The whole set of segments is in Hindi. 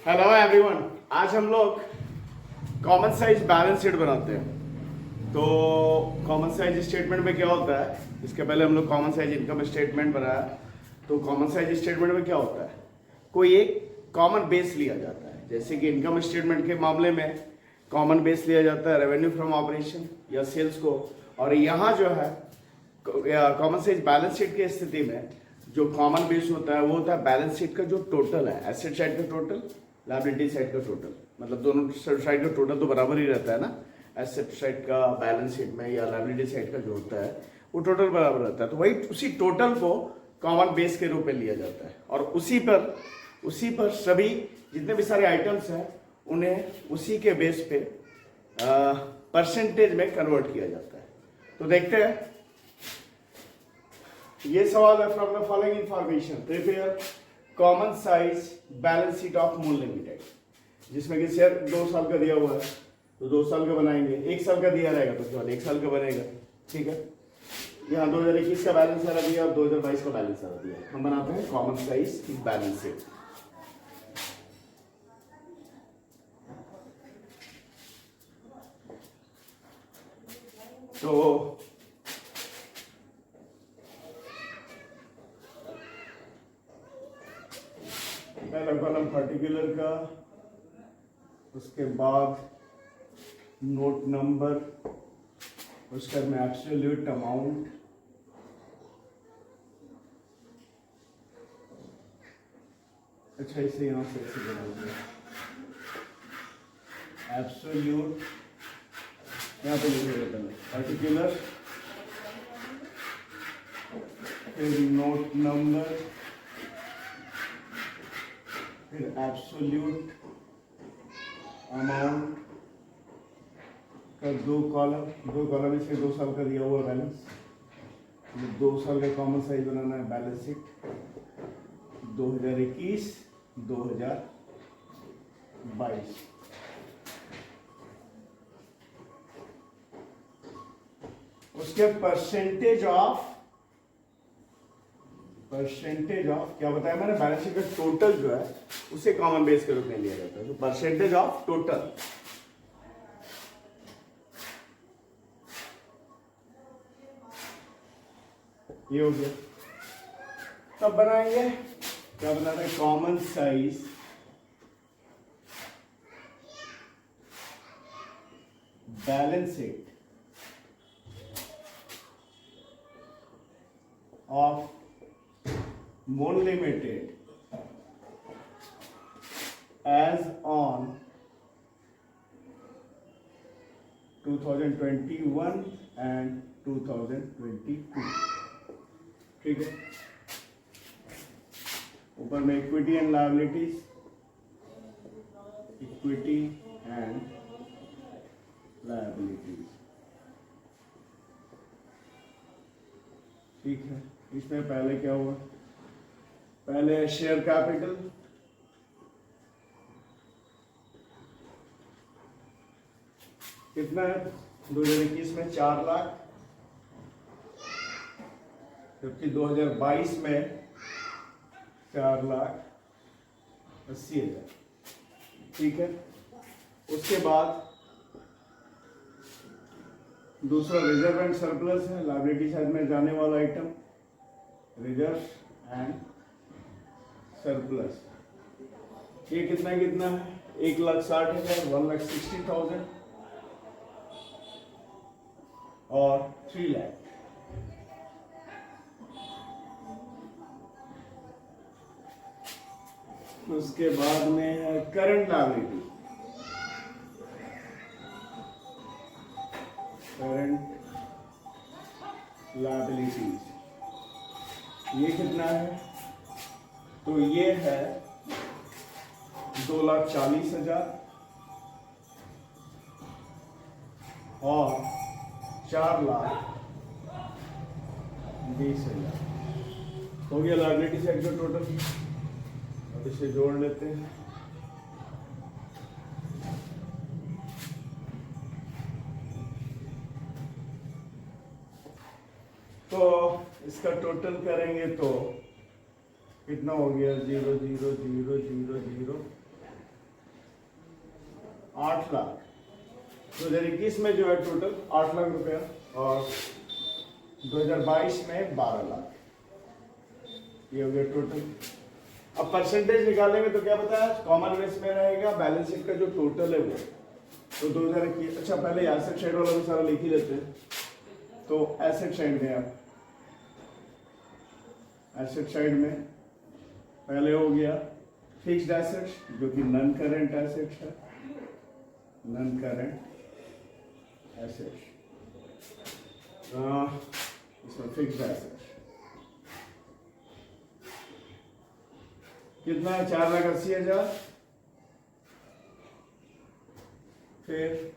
Hello everyone. आज हम लोग कॉमन साइज बैलेंस शीट बनाते हैं। तो कॉमन साइज स्टेटमेंट में क्या होता है, इसके पहले हम लोग कॉमन साइज इनकम स्टेटमेंट बनाया। तो कॉमन साइज स्टेटमेंट में क्या होता है, कोई एक कॉमन बेस लिया जाता है। जैसे कि इनकम स्टेटमेंट के मामले में कॉमन बेस लिया जाता है रेवेन्यू फ्रॉम ऑपरेशन या सेल्स को, और यहाँ जो है कॉमन साइज बैलेंस शीट की स्थिति में जो कॉमन बेस होता है वो होता है बैलेंस शीट का जो टोटल है, एसेट साइड का टोटल, लायबिलिटी साइड का टोटल। मतलब दोनों साइड का टोटल तो बराबर ही रहता है ना, एसेट साइड का बैलेंस शीट में या लायबिलिटी साइड का जो होता है वो टोटल बराबर रहता है। तो वही उसी टोटल को कॉमन बेस के रूप में लिया जाता है और उसी पर सभी जितने भी सारे आइटम्स हैं उन्हें उसी के बेस पे परसेंटेज में कन्वर्ट किया जाता है। तो देखते हैं, ये सवाल है from the following information prepare common size balance sheet of moon limited, जिसमें कि शेयर 2 साल का दिया हुआ है तो 2 साल का बनाएंगे, 1 साल का दिया रहेगा तो केवल 1 साल का बनेगा। ठीक है, यहाँ 2021 का बैलेंस सारा दिया और 2022 का बैलेंस सारा दिया। हम बनाते हैं कॉमन साइज बैलेंस शीट। तो पहला कॉलम पर्टिकुलर का, उसके बाद नोट नंबर, उसके में एब्सोल्यूट अमाउंट, अच्छा इसे यहाँ से ऐसे बना दिया एब्सोल्यूट, यहाँ पे लिखेगा पहले पर्टिकुलर, फिर नोट नंबर, फिर एब्सोल्यूट अमाउंट का 2 कॉलम इसके 2 साल का दिया हुआ बैलेंस, 2 साल का कॉमन साइज बनाना है बैलेंस शीट 2021 2022। उसके परसेंटेज ऑफ क्या बताया मैंने, बैलेंस शीट का टोटल जो है उसे कॉमन बेस के रूप में लिया जाता है। तो परसेंटेज ऑफ टोटल, ये हो गया। तब बनाएंगे क्या बनाते हैं, common size balance sheet of Moon Limited as on 2021 and 2022। ठीक है, ऊपर में equity and liabilities, equity and liabilities. ठीक है, इसमें पहले क्या हुआ, पहले शेयर कैपिटल, कितना है 2021 में 4 लाख, जबकि 2022 में 4,80,000। ठीक है, उसके बाद दूसरा रिजर्व एंड सरप्लस है, लायबिलिटी साइड में जाने वाला आइटम, रिजर्व एंड सरप्लस। ये कितना है 1,60,000, 1,60,000 और 3 लाख। उसके बाद में है करंट लायबिलिटी, ये कितना है, तो ये है 2,40,000 और 4,20,000 हो गया लायबिलिटी साइड का टोटल। अब इसे जोड़ लेते हैं। तो इसका टोटल करेंगे तो कितना हो गया, 0 0 0 0 0 8 लाख। 2021 में जो है टोटल 8 लाख रुपया और 2022 में 12 लाख, ये हो गया टोटल। अब परसेंटेज निकालेंगे तो क्या पता है, कॉमन बेस में रहेगा बैलेंस शीट का जो टोटल है वो। तो 2021, अच्छा पहले एसेट साइड वाला भी सारा लिख ही देते हैं। तो एसेट साइड में आप एसेट साइड में पहले हो गया फिक्स्ड एसेट्स जो कि नॉन करेंट एसेट्स है, नॉन करेंट एसेट्स, इसमें फिक्स्ड एसेट्स कितना है, 4,80,000, फिर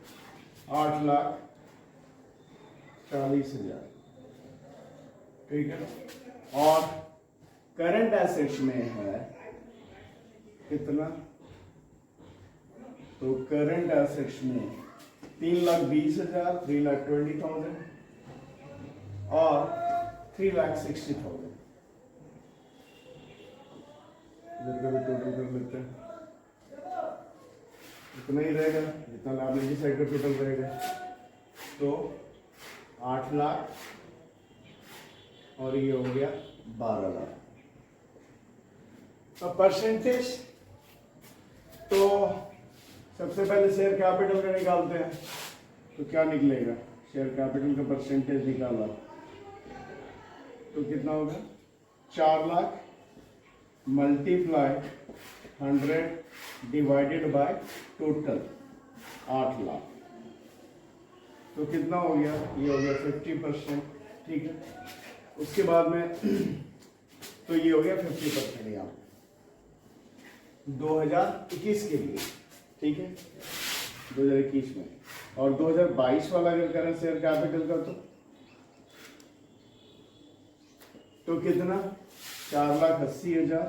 8,40,000, ठीक है। और करंट एसेट्स में है कितना, तो करंट एसेट्स में 3,20,000, 3,20,000 और 3,60,000। इधर का भी टोटल कर लेते हैं, इतना ही रहेगा जितना लायबिलिटी साइड का टोटल रहेगा। तो 8 लाख और ये हो गया 12 लाख। अब परसेंटेज तो सबसे पहले शेयर कैपिटल का निकालते हैं। तो क्या निकलेगा, शेयर कैपिटल का परसेंटेज निकाला तो कितना होगा, 4 lakh multiply 100 divided by total 8 lakh, तो कितना हो गया, ये हो गया 50%, ठीक है। उसके बाद में तो ये हो गया 50% यहाँ 2021 के लिए, ठीक है, 2021 में। और 2022 वाला अगर करें शेयर कैपिटल का तो कितना, 4,80,000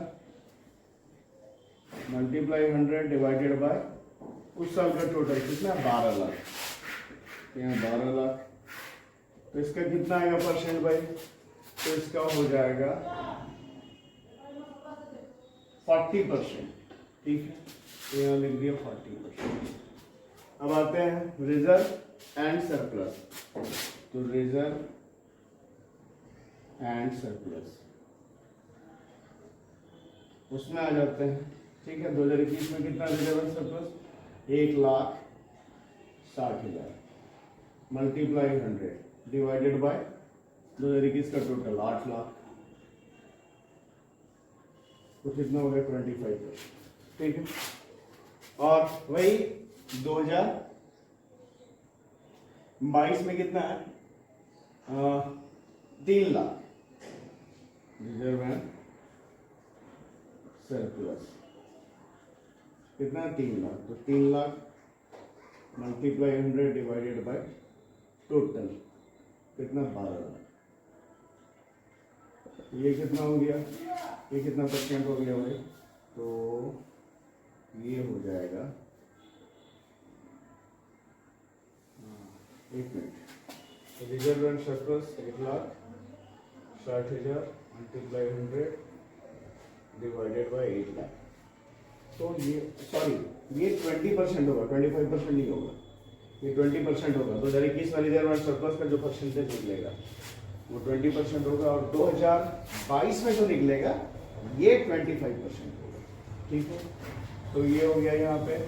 मल्टीप्लाई 100 डिवाइडेड बाय उस साल का टोटल कितना, 12 लाख, यहाँ 12 लाख। तो इसका कितना आएगा परसेंट भाई, तो इसका हो जाएगा 40%, ठीक है। तो यहाँ लिख दिया 40%। अब आते हैं रिजर्व एंड सरप्लस। तो रिजर्व एंड सरप्लस उसमें आ जाते हैं, ठीक है। 2021 में कितना reserve and surplus, 1,60,000 multiply 100 divided bye 2021 का टोटल 8 लाख, तो कितना हो गया 25%, ठीक है। और वही 2022 में कितना है, 3 लाख रिजर्व एंड सरप्लस, कितना 3 लाख, तो 3 lakh multiply 100 divided by total कितना, 12 लाख। ये कितना हो गया, ये कितना परसेंट हो गया भाई, तो ये हो जाएगा, एक minute, reserve and surplus 1,60,000 multiply 100 divided bye 8 lakh. तो ये सॉरी ये 20% होगा, 25% नहीं होगा, ये 20% होगा। 2021 में रिजर्व एंड सरप्लस का जो परसेंटेज निकलेगा वो 20% होगा, और 2022 में जो निकलेगा ये 25% होगा, ठीक है। तो ये हो गया यहाँ पे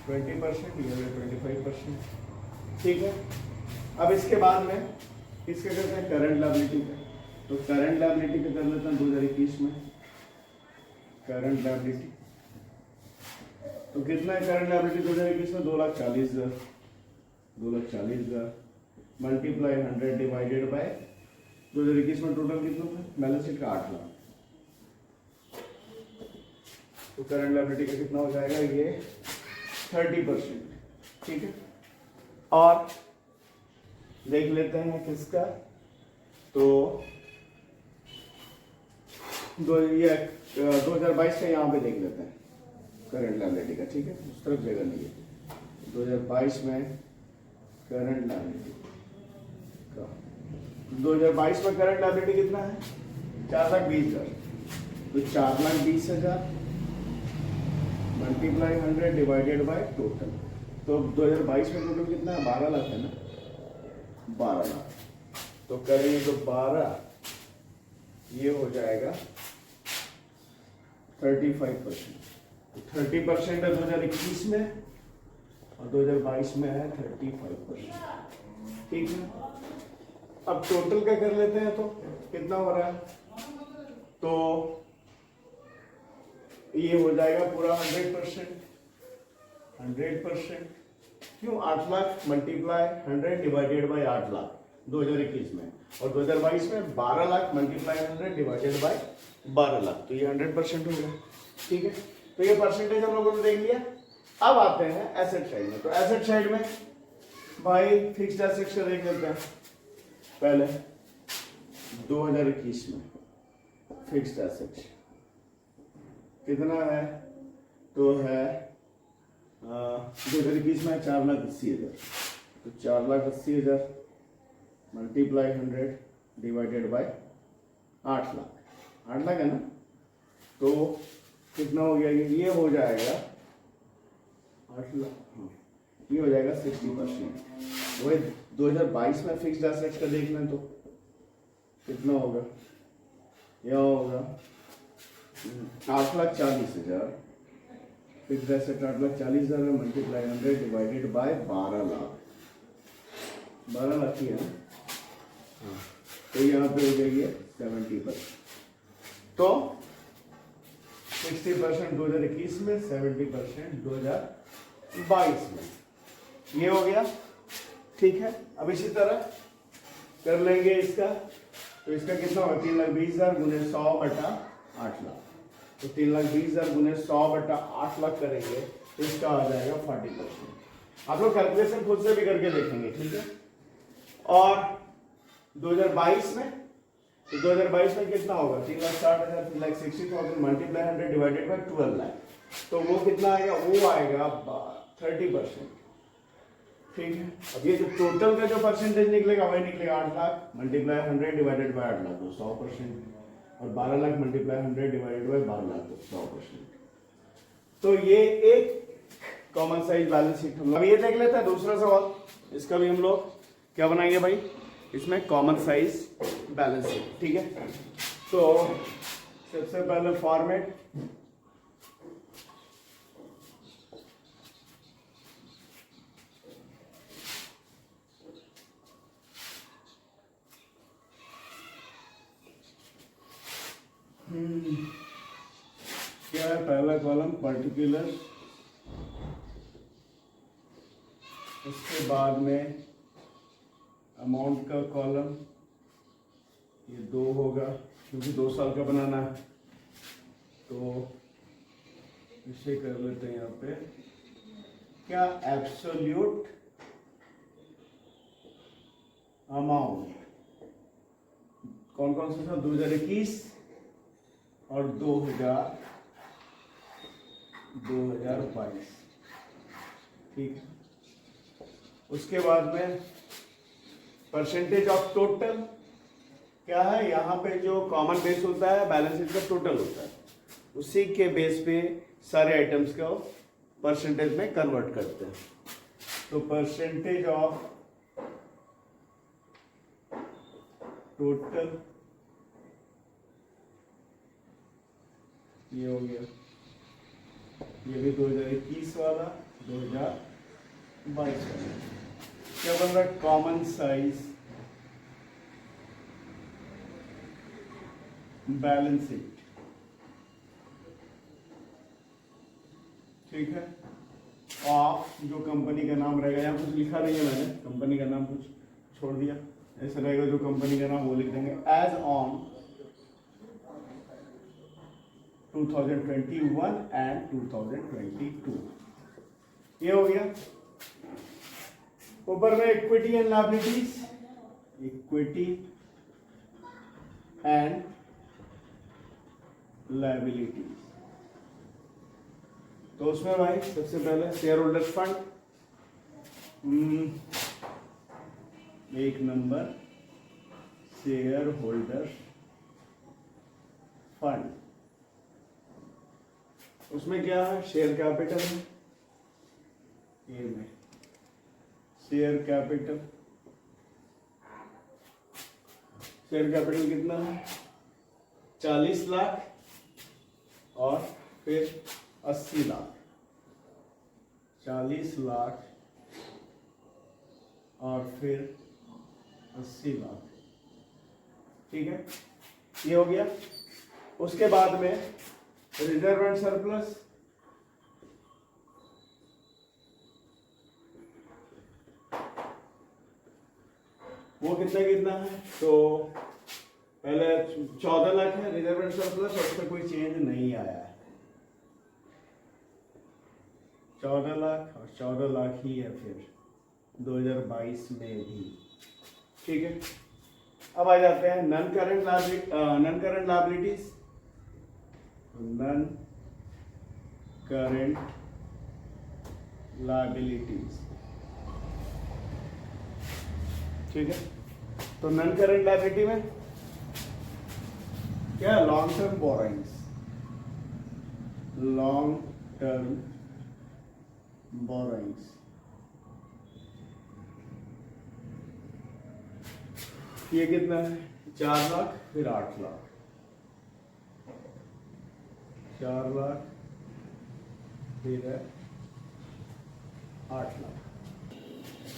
20%, ये हो गया 25%, ठीक है। अब इसके बाद में किसके करते हैं, करंट लायबिलिटी का। तो करंट लायबिलिटी का कर लेते हैं 2021 में, करंट लायबिलिटी तो कितना है, करंट लायबिलिटी 2021 में 2,40,000, 2,40,000 मल्टीप्लाई 100 डिवाइडेड बाय 2021 में टोटल कितना था, बैलेंस शीट का 8 लाख। तो करंट लायबिलिटी का कितना हो जाएगा, ये 30%, ठीक है। और देख लेते हैं किसका, तो 2022 का यहाँ पे देख लेते हैं करंट लायबिलिटी का, ठीक है, उस तरफ जगह नहीं है। 2022 में करंट लायबिलिटी का, 2022 में करंट लायबिलिटी कितना है, 4,20,000, तो 4,20,000 मल्टीप्लाई 100 डिवाइडेड बाय टोटल तो 2022 में टोटल कितना है? 12 लाख है ना, 12 लाख। तो करेंगे तो 12, ये हो जाएगा 35%। 30% है 2021 में और 2022 में है 35%। ठीक है, अब टोटल क्या कर लेते हैं, तो कितना हो रहा है? तो ये हो जाएगा पूरा 100%। 100% क्यों? 8 lakh multiply 100 divided bye 8 lakh 2021 में, और 2022 में 12 lakh multiply 100 divided by 12 lakh. तो ये 100% हो गया। ठीक है, तो ये परसेंटेज हम लोगों ने देख लिया। अब आते हैं एसेट साइड में। तो एसेट साइड में भाई फिक्स्ड एसेट्स का देख लेते हैं पहले। 2021 में फिक्स्ड एसेट्स कितना है? तो है 2021 में 4,80,000। तो 4,80,000 multiply 100 divided bye 8 lakh. 8 lakh है ना, तो कितना हो गया? ये हो जाएगा 8 लाख, हाँ, ये हो जाएगा 60%। वही 2022 में फिक्स्ड एसेट्स का देख लें तो कितना होगा? यह होगा 8,40,000। फिक्स्ड एसेट 8,40,000 में multiply 100 divided by 12 lakh. 12 lakh ही है ना, हाँ, तो यहाँ पे हो जाएगी 70%। तो 60% 2021 में, 70% 2022 में, ये हो गया। ठीक है, अब इसी तरह कर लेंगे इसका। तो इसका कितना होगा? 3,20,000 गुने 100 बटा 8 लाख। तो 3,20,000 गुने 100 बटा 8 लाख करेंगे तो इसका आ जाएगा 40%। आप लोग कैलकुलेशन खुद से भी करके देखेंगे। ठीक है, और 2022 में, तो 2022 में कितना होगा? 3,60,000 3,60,000 मल्टीप्लाई 100 डिवाइडेड बाय 12 लाख। तो वो कितना आएगा? वो आएगा 30%। ठीक है, अब ये जो टोटल का जो परसेंटेज निकलेगा वही निकलेगा 8 lakh multiply 100 divided bye 8 lakh, तो 100%। और 12 lakh multiply 100 divided by 12 lakh, तो 100%। तो ये एक कॉमन साइज बैलेंस शीट हम लोग। अब ये देख लेते हैं दूसरा सवाल। इसका भी हम लोग क्या बनाएंगे भाई? इसमें कॉमन साइज बैलेंस शीट। ठीक है, तो सबसे पहले फॉर्मेट, क्या है? पहला कॉलम पर्टिकुलर, उसके बाद में अमाउंट का कॉलम, ये 2 होगा क्योंकि 2 साल का बनाना है। तो इसे कर लेते हैं यहाँ पे क्या? Absolute amount. कौन कौन से साल? 2021 और 2022। ठीक है, उसके बाद में परसेंटेज ऑफ टोटल क्या है? यहाँ पे जो कॉमन बेस होता है बैलेंस शीट का टोटल होता है, उसी के बेस पे सारे आइटम्स को परसेंटेज में कन्वर्ट करते हैं। तो परसेंटेज ऑफ टोटल ये हो गया। ये भी 2021 वाला, 2022 वाला। क्या बन रहा है? Common size balance sheet. ठीक है, ऑफ जो कंपनी का नाम रहेगा, यहाँ कुछ लिखा नहीं है मैंने, कंपनी का नाम कुछ छोड़ दिया, ऐसा रहेगा जो कंपनी का नाम वो लिख देंगे। एज ऑन 2021 एंड 2022, ये हो गया। ऊपर में equity and liabilities, equity and liabilities. तो उसमें भाई सबसे पहले शेयर होल्डर्स फंड, एक नंबर शेयर होल्डर्स फंड। उसमें क्या है? शेयर कैपिटल है, ए में शेयर कैपिटल कितना है? 40 लाख और फिर 80 लाख। 40 लाख और फिर 80 लाख। ठीक है, ये हो गया। उसके बाद में रिजर्व एंड सरप्लस, वो कितना है? तो पहले 14 लाख है रिजर्व एंड सरप्लस, और उसमें कोई चेंज नहीं आया है। 14 लाख और 14 लाख ही है फिर 2022 में भी। ठीक है, अब आ जाते हैं non current liabilities. Non current liabilities. ठीक है, तो नॉन करंट लायबिलिटी में क्या? Long term borrowings. Long term borrowings, ये कितना है? 4 लाख फिर 8 लाख। 4 लाख फिर है 8 लाख।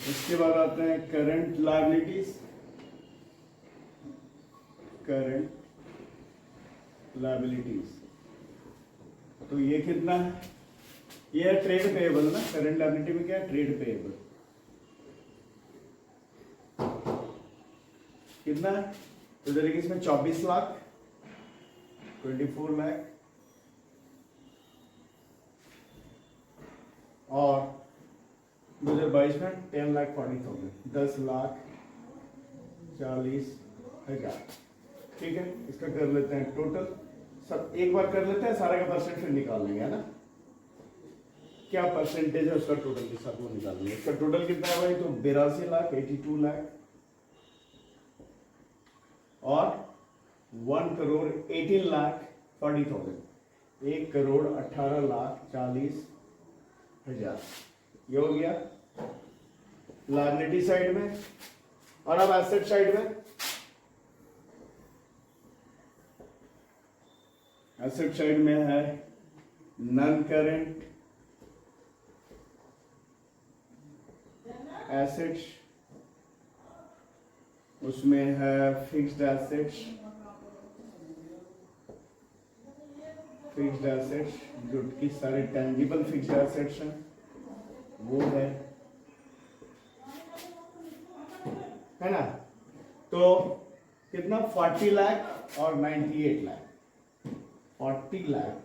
इसके बाद आते हैं करंट लायबिलिटीज। करंट लायबिलिटीज, तो ये कितना है? ये है ट्रेड पेएबल ना। करंट लायबिलिटी में क्या है? Trade payable. कितना है? तो जैसे कि इसमें 24 लाख, 24 लाख, और 2022 में 10,40,000, 10,40,000। ठीक है, इसका कर लेते हैं टोटल। सब एक बार कर लेते हैं, सारा का परसेंट फिर निकाल लेंगे, है ना। क्या परसेंटेज है उसका टोटल के साथ वो निकाल लेंगे। इसका टोटल कितना है भाई? तो 82 लाख, 82 लाख और 1,18,40,000, 1,18,40,000। ये हो गया लायबिलिटी साइड में। और अब एसेट साइड में, एसेट साइड में है नॉन करंट एसेट्स, उसमें है फिक्स्ड एसेट्स। फिक्स्ड एसेट्स जो कि सारे टेंजिबल फिक्स्ड एसेट्स हैं, वो है ना। तो कितना? 40 लाख और 98 लाख। 40 लाख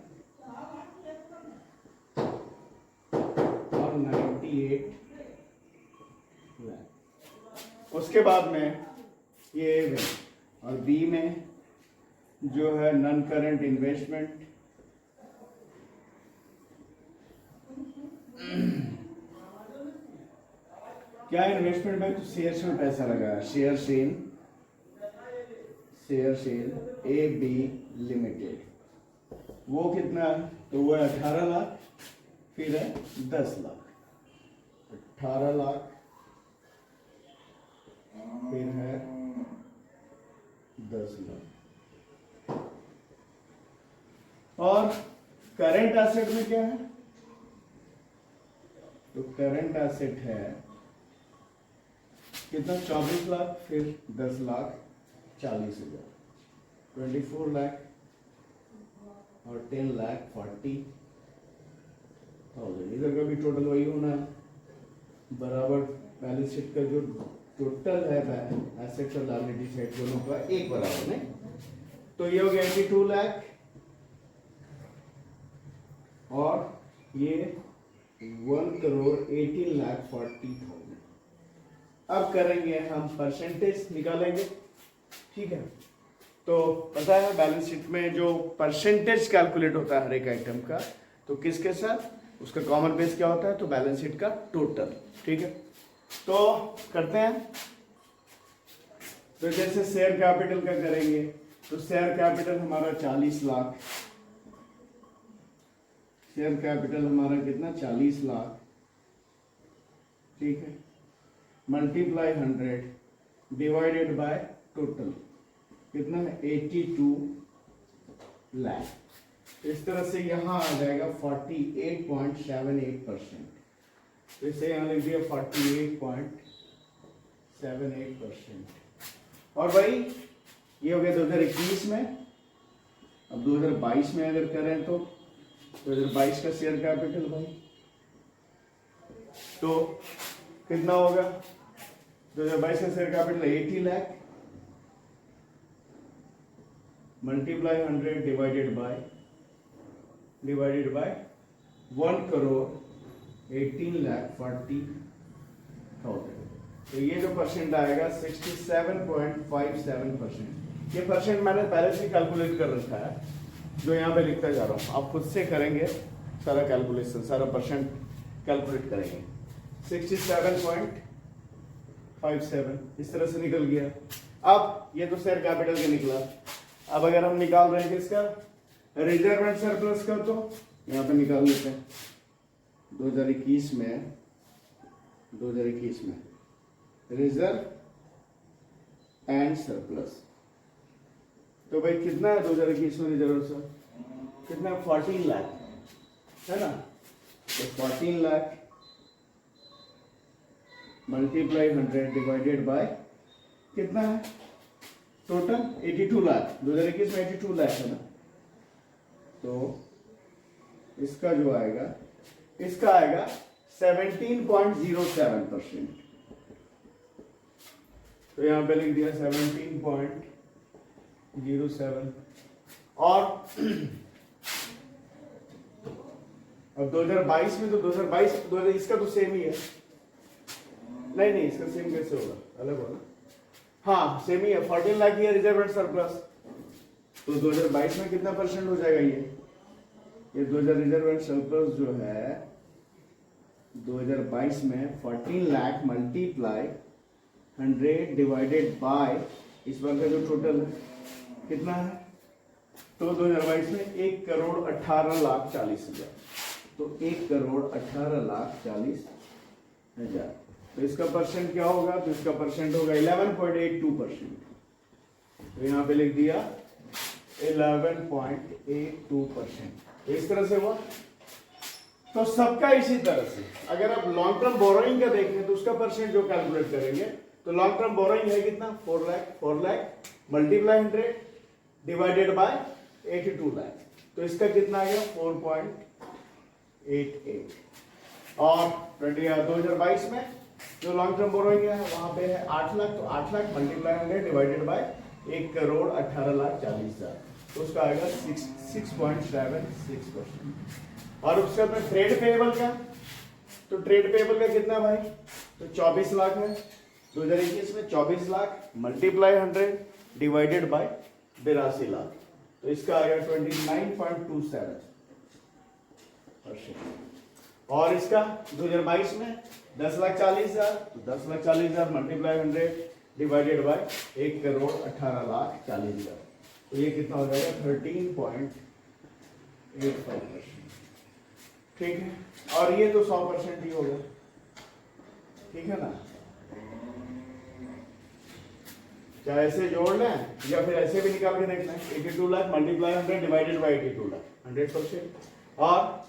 और 98 लाख। उसके बाद में ये और बी में जो है नॉन करंट इन्वेस्टमेंट। क्या इन्वेस्टमेंट में? तो शेयर्स में पैसा लगाया। शेयर्स इन AB लिमिटेड, वो कितना है? तो वो है 18 लाख, फिर है 10 लाख। 18 लाख फिर है 10 लाख। और करंट एसेट में क्या है? तो करंट एसेट है कितना? 24 लाख फिर 10 लाख 40,000, 24 लाख और 10,40,000। इधर का भी टोटल वही होना है बराबर। बैलेंस शीट का जो टोटल है एसेट्स और लायबिलिटी साइड दोनों का एक बराबर नहीं। तो ये हो गया 82 लाख और ये 1,18,40,000। अब करेंगे हम परसेंटेज निकालेंगे। ठीक है, तो पता है बैलेंस शीट में जो परसेंटेज कैलकुलेट होता है हर एक आइटम का, तो किसके साथ? उसका कॉमन बेस क्या होता है? तो बैलेंस शीट का टोटल। ठीक है, तो करते हैं। तो जैसे शेयर कैपिटल का करेंगे, तो शेयर कैपिटल हमारा 40 लाख। शेयर कैपिटल हमारा कितना? 40 लाख। ठीक है, मल्टीप्लाई 100 डिवाइडेड बाय टोटल कितना है 82 लाख। इस तरह से यहाँ आ जाएगा 48.78%। तो इसे यहाँ लिख दिया 48.78%। और भाई ये हो गया 2021 में। अब 2022 में अगर करें तो 2022 का शेयर कैपिटल भाई तो कितना होगा? 2022 का share capital 80 lakh multiply 100 divided bye 1 crore 18,40,000। तो ये जो परसेंट आएगा 67.57%। ये परसेंट मैंने पहले से कैलकुलेट कर रखा है, जो यहाँ पे लिखता जा रहा हूँ। आप खुद से करेंगे सारा कैलकुलेशन, सारा परसेंट कैलकुलेट करेंगे। 67.57 इस तरह से निकल गया। अब ये तो शेयर कैपिटल का निकला। अब अगर हम निकाल रहे हैं किसका? रिजर्व एंड सरप्लस का, तो यहाँ पे निकाल लेते हैं। 2021 में रिजर्व एंड सरप्लस, तो भाई कितना है 2021 में रिजर्व सर? कितना है? 14 लाख है ना। तो 14 लाख मल्टीप्लाई 100 डिवाइडेड बाय कितना है टोटल? 82 लाख। 2021 में 82 लाख है ना। तो इसका जो आएगा, इसका आएगा 17.07%। तो यहां पे लिख दिया 17.07। और अब 2022 में तो 2022 इसका तो सेम ही है। नहीं इसका सेम कैसे होगा? अलग होगा। हाँ सेम ही है। 14 लाख ही है रिजर्व एंड सरप्लस। तो 2022 में कितना परसेंट हो जाएगा? ये 2000 रिजर्व एंड सरप्लस जो है 2022 में 14 लाख मल्टीप्लाई 100 डिवाइडेड बाय इस बार का जो टोटल है कितना है? तो 2022 में 1,18,40,000। तो 1,18,40,000। तो इसका परसेंट क्या होगा? तो इसका परसेंट होगा 11.82%। तो यहाँ पे लिख दिया 11.82%। इस तरह से हुआ। तो सबका इसी तरह से। अगर आप लॉन्ग टर्म बोरोइंग का देखें तो उसका परसेंट जो कैलकुलेट करेंगे, तो लॉन्ग टर्म बोरोइंग है कितना? 4 lakh multiply 100 divided bye 82 lakh. तो इसका कितना आ गया? 4.88। और 2022 में जो लॉन्ग टर्म बोरोइंग है वहां पे है 8 लाख। तो 8 लाख मल्टीप्लाई 100 डिवाइडेड बाय 1,18,40,000। तो उसका आएगा 6.76%। और उसके बाद में ट्रेड पेएबल का, तो ट्रेड पेएबल का कितना भाई? तो 24 लाख है 2021 में। 24 lakh multiply 100 divided bye 82 lakh. तो इसका आएगा 29.27%। और इसका 2022 में 10,40,000। तो 10,40,000 मल्टीप्लाई 100 डिवाइडेड बाय 1,18,40,000। तो ये कितना हो जाएगा? 13.85%। ठीक है। और ये तो 100% ही होगा। ठीक है ना। चाहे ऐसे जोड़ लें या फिर ऐसे भी निकाल के देखना है। 82 lakh multiply 100 divided bye 82 lakh 100%। और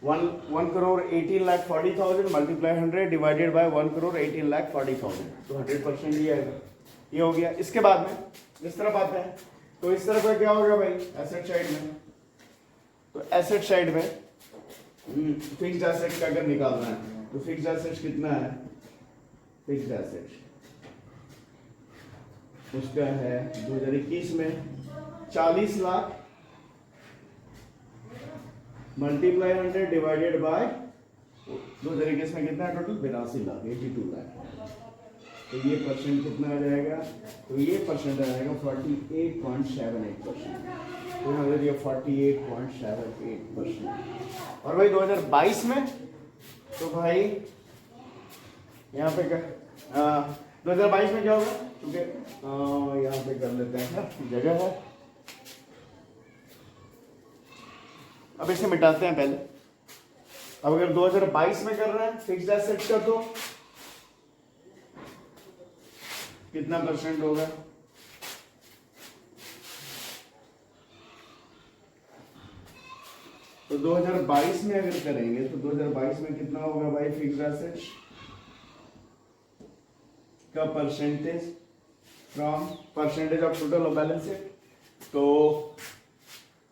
1,18,40,000 मल्टीप्लाई 100 डिवाइडेड बाय 1,18,40,000। तो 100% ही आएगा। ये हो गया। इसके बाद में इस तरफ आते हैं। तो इस तरफ क्या होगा भाई? एसेट साइड में। तो एसेट साइड में फिक्स्ड एसेट का अगर निकालना है तो फिक्स्ड एसेट कितना है? फिक्स्ड एसेट उसका है 2021 में 40 लाख मल्टीप्लाई 100 डिवाइडेड बाय 2021 में कितना है टोटल? 82 लाख 82 लाख। तो ये परसेंट कितना आ जाएगा? तो ये परसेंट आ जाएगा 48.78%। तो यहाँ ये 48.78%। और भाई 2022 में तो भाई यहाँ पे क्या 2022 में क्या होगा? क्योंकि यहाँ पे कर लेते हैं जगह है। अब इसे मिटाते हैं पहले। अब अगर 2022 में कर रहे हैं फिक्स्ड एसेट्स का, तो कितना परसेंट होगा? तो 2022 में अगर करेंगे तो 2022 में कितना होगा भाई फिक्स्ड एसेट्स का percentage from percentage of total of balance sheet? तो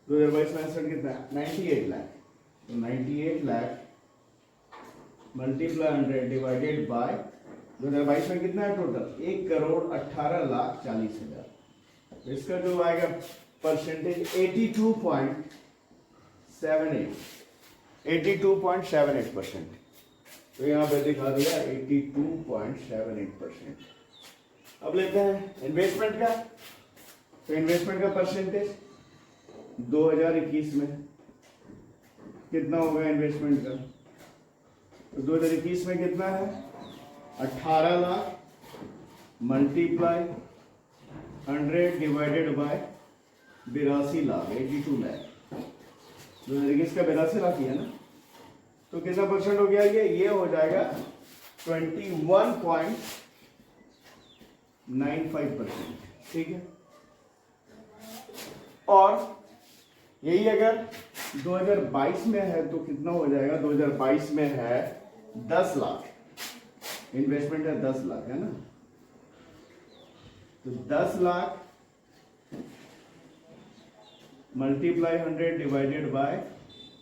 2022 में एसेट कितना है? 98 लाख। तो 98 लाख मल्टीप्लाई 100 डिवाइडेड बाय 2022 में कितना है टोटल? 1,18,40,00,000। तो इसका जो आएगा परसेंटेज 82.78%। तो यहाँ पे दिखा दिया 82.78%। अब लेते हैं इन्वेस्टमेंट का। तो इन्वेस्टमेंट का परसेंटेज 2021 में कितना होगा इन्वेस्टमेंट का? तो 2021 में कितना है? 18 lakh multiply 100 divided bye 82 lakh, 82 lakh. 2021 का 82 लाख ही है ना, तो कितना परसेंट हो गया ये हो जाएगा 21.95%। ठीक है। और यही अगर 2022 में है तो कितना हो जाएगा? 2022 में है 10 लाख इन्वेस्टमेंट है, 10 लाख है ना। तो 10 लाख मल्टीप्लाई 100 डिवाइडेड बाय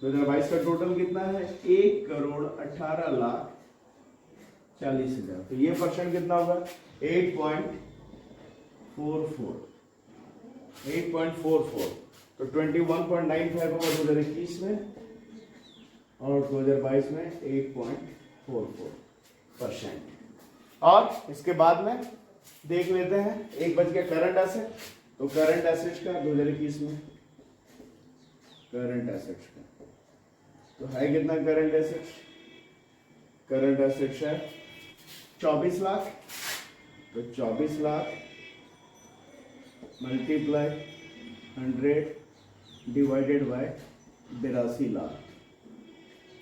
2022 का टोटल कितना है? 1,18,40,00,000। तो ये परसेंट कितना होगा? 8.44। तो 21.95 होगा 2021 में और 2022 में 8.44%। और इसके बाद में देख लेते हैं एक बच गया करंट एसेट। तो करंट एसेट्स का 2021 में करंट एसेट्स का तो है कितना करंट एसेट्स? करंट एसेट्स है 24 लाख। तो 24 lakh multiply 100 divided bye 82 lakh.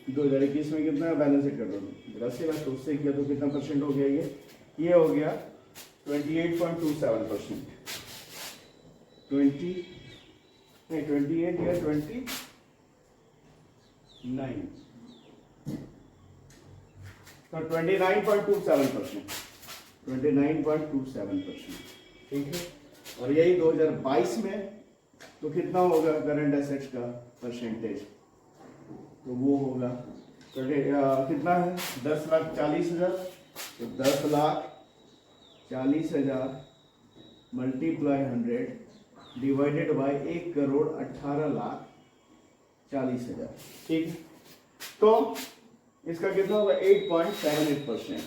2021 में कितना है बैलेंस शीट का टोटल? 82 लाख। तो उससे किया तो कितना परसेंट हो गया ये हो गया 28.27%। 28 या 29 तो 29.27%। 29.27%। ठीक है। और यही 2022 में तो कितना होगा करंट एसेट्स का परसेंटेज? तो वो होगा कितना है? 10,40,000। तो 10,40,000 मल्टीप्लाई 100 डिवाइडेड बाय 1,18,40,000। ठीक है। तो इसका कितना होगा? 8.78%।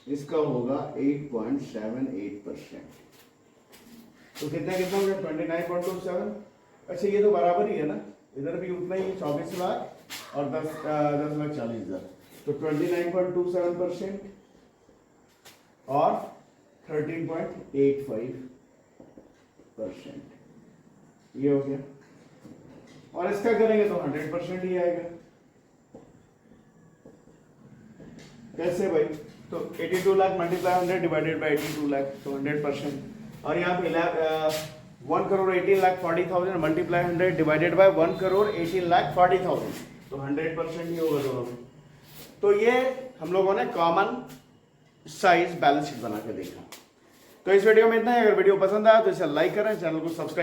इसका होगा 8.78%। तो कितना हो गया? 29.27। अच्छा ये तो बराबर ही है ना, इधर भी उतना ही 24 लाख और 10,40,000। तो 29.27% और 13.85%। ये हो गया। और इसका करेंगे तो 100% ही आएगा। कैसे भाई? तो 82 lakh multiply 100 divided bye 82 lakh तो 100%। और यहाँ पे 1,18,40,000 मल्टीप्लाई 100 डिवाइडेड बाय 1,18,40,000 तो 100% ही होगा दोनों में। तो ये हम लोगों ने कॉमन साइज बैलेंस शीट बना के देखा। तो इस वीडियो में इतना है। अगर वीडियो पसंद आया तो इसे लाइक करें, चैनल को सब्सक्राइब